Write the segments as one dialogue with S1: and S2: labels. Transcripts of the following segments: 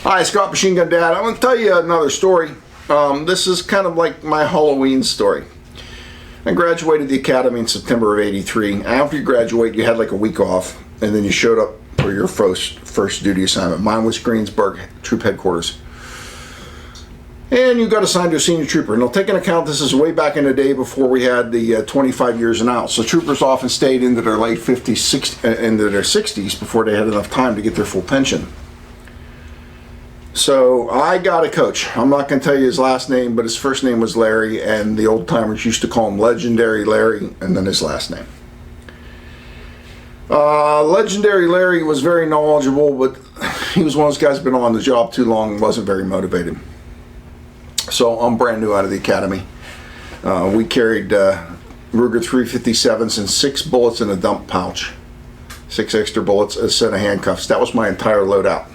S1: Hi, Scott Machine Gun Dad. I'm going to tell you another story. This is kind of like my Halloween story. I graduated the academy in September of '83. After you graduate, you had like a week off, and then you showed up for your first duty assignment. Mine was Greensburg Troop Headquarters. And you got assigned to a senior trooper. And they'll take into account this is way back in the day before we had the 25 years and out. So troopers often stayed into their late 50s, 60s, into their 60s before they had enough time to get their full pension. So I got a coach. I'm not going to tell you his last name, but his first name was Larry, and the old timers used to call him Legendary Larry, and then his last name. Legendary Larry was very knowledgeable, but he was one of those guys who'd been on the job too long and wasn't very motivated. So I'm brand new out of the academy. We carried Ruger 357s and 6 bullets in a dump pouch. 6 extra bullets, a set of handcuffs. That was my entire loadout.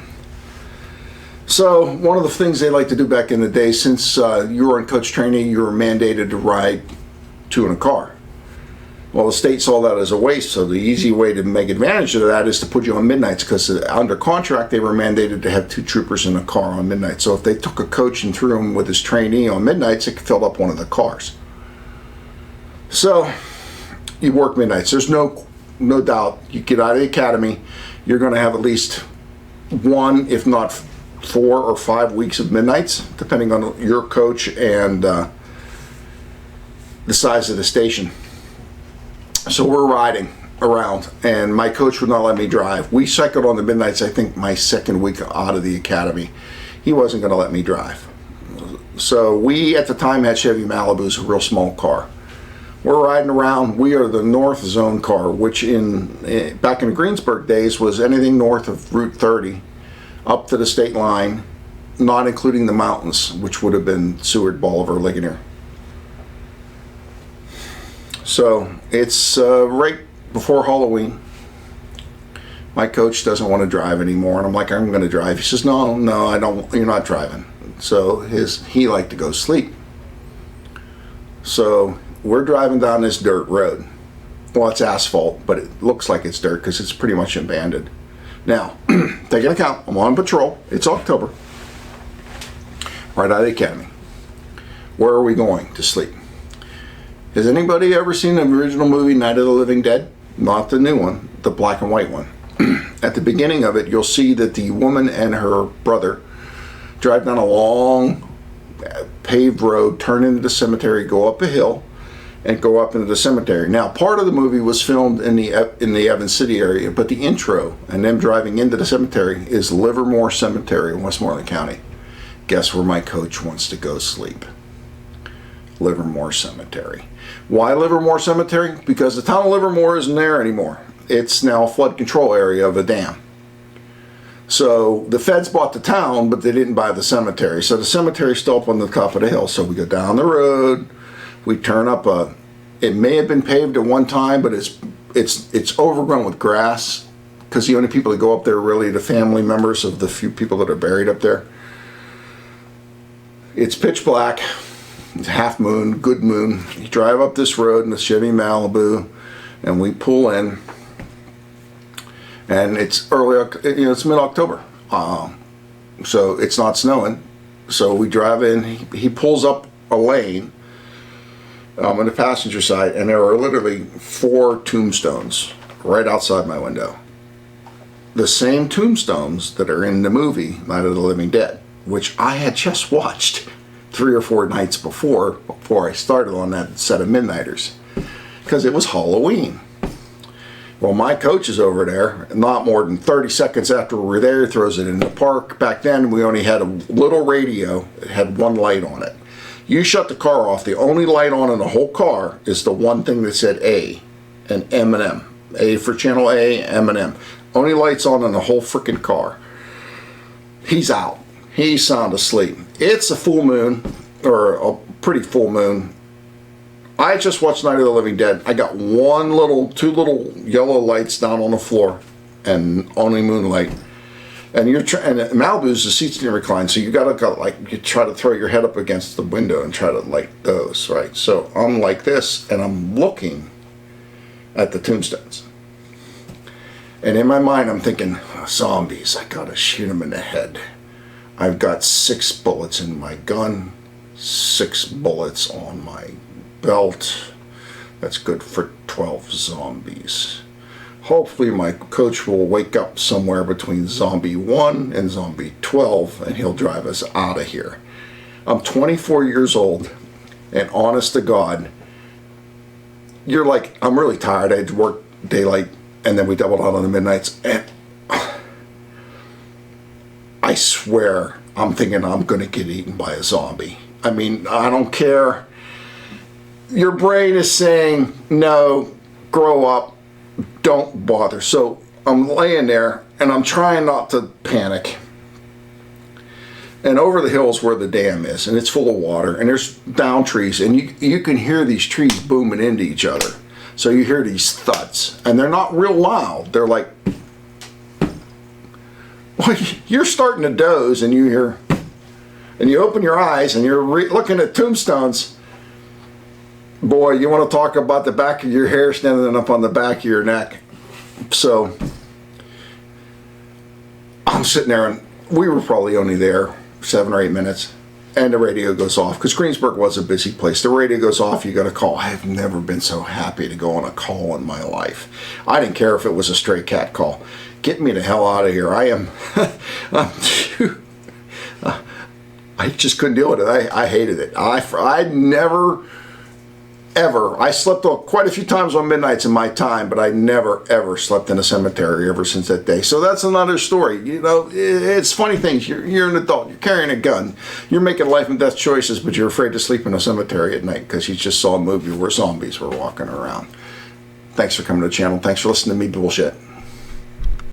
S1: So one of the things they like to do back in the day, since you were in coach training, you were mandated to ride 2 in a car. Well, the state saw that as a waste, so the easy way to make advantage of that is to put you on midnights, because under contract they were mandated to have 2 troopers in a car on midnight. So if they took a coach and threw him with his trainee on midnights, it filled up one of the cars. So you work midnights. There's no doubt, you get out of the academy, you're going to have at least 1, if not 4 or 5 weeks of midnights, depending on your coach and the size of the station. So we're riding around, and my coach would not let me drive. We cycled on the midnights, I think, my second week out of the academy. He wasn't going to let me drive. So we, at the time, had Chevy Malibus, a real small car. We're riding around. We are the North Zone car, which back in the Greensburg days was anything north of Route 30 up to the state line, not including the mountains, which would have been Seward, Bolivar, Ligonier. So it's right before Halloween. My coach doesn't want to drive anymore, and I'm like, I'm going to drive. He says, no, I don't. You're not driving. So he liked to go sleep. So we're driving down this dirt road. Well, it's asphalt, but it looks like it's dirt because it's pretty much abandoned. Now, take into account, I'm on patrol. It's October. Right out of the academy. Where are we going to sleep? Has anybody ever seen the original movie Night of the Living Dead? Not the new one, the black and white one. At the beginning of it, you'll see that the woman and her brother drive down a long paved road, turn into the cemetery, go up a hill, and go up into the cemetery. Now, part of the movie was filmed in the Evans City area, but the intro and them driving into the cemetery is Livermore Cemetery in Westmoreland County. Guess where my coach wants to go sleep? Livermore Cemetery. Why Livermore Cemetery? Because the town of Livermore isn't there anymore. It's now a flood control area of a dam. So the feds bought the town, but they didn't buy the cemetery. So the cemetery's still up on the top of the hill. So we go down the road, we turn up it may have been paved at one time, but it's overgrown with grass, because the only people that go up there are really the family members of the few people that are buried up there. It's pitch black. It's half moon, good moon. You drive up this road in the Chevy Malibu, and we pull in, and it's it's mid-October, so it's not snowing. So we drive in. He pulls up a lane on the passenger side, and there are literally 4 tombstones right outside my window. The same tombstones that are in the movie Night of the Living Dead, which I had just watched 3 or 4 nights before I started on that set of Midnighters, because it was Halloween. Well, my coach is over there, not more than 30 seconds after we were there, throws it in the park. Back then, we only had a little radio. It had 1 light on it. You shut the car off, the only light on in the whole car is the one thing that said A and M&M. A for channel A, M&M. Only lights on in the whole freaking car. He's out. He's sound asleep. It's a full moon, or a pretty full moon. I just watched Night of the Living Dead. I got 2 little yellow lights down on the floor, and only moonlight. And Malibu's the seats didn't recline, so you you try to throw your head up against the window and try to light those, right? So I'm like this, and I'm looking at the tombstones. And in my mind, I'm thinking, zombies, I gotta shoot them in the head. I've got 6 bullets in my gun, 6 bullets on my belt. That's good for 12 zombies. Hopefully my coach will wake up somewhere between zombie 1 and zombie 12 and he'll drive us out of here. I'm 24 years old, and honest to God, you're like, I'm really tired. I had to work daylight and then we doubled out on the midnights, and I swear I'm thinking I'm gonna get eaten by a zombie. I mean, I don't care. Your brain is saying, no, grow up, don't bother. So I'm laying there and I'm trying not to panic. And over the hills where the dam is, and it's full of water, and there's down trees, and you can hear these trees booming into each other. So you hear these thuds, and they're not real loud. They're like, well, you're starting to doze, and you hear, and you open your eyes, and you're looking at tombstones. Boy, you want to talk about the back of your hair standing up on the back of your neck. So I'm sitting there, and we were probably only there 7 or 8 minutes, and the radio goes off, because Greensburg was a busy place. The radio goes off, you got a call. I have never been so happy to go on a call in my life. I didn't care if it was a stray cat call. Get me the hell out of here. I am I just couldn't deal with it. I hated it. I never ever, I slept quite a few times on midnights in my time, but I never ever slept in a cemetery ever since that day. So that's another story. You know, it's funny things. You're an adult, you're carrying a gun, you're making life and death choices, but you're afraid to sleep in a cemetery at night because you just saw a movie where zombies were walking around. Thanks for coming to the channel. Thanks for listening to me bullshit.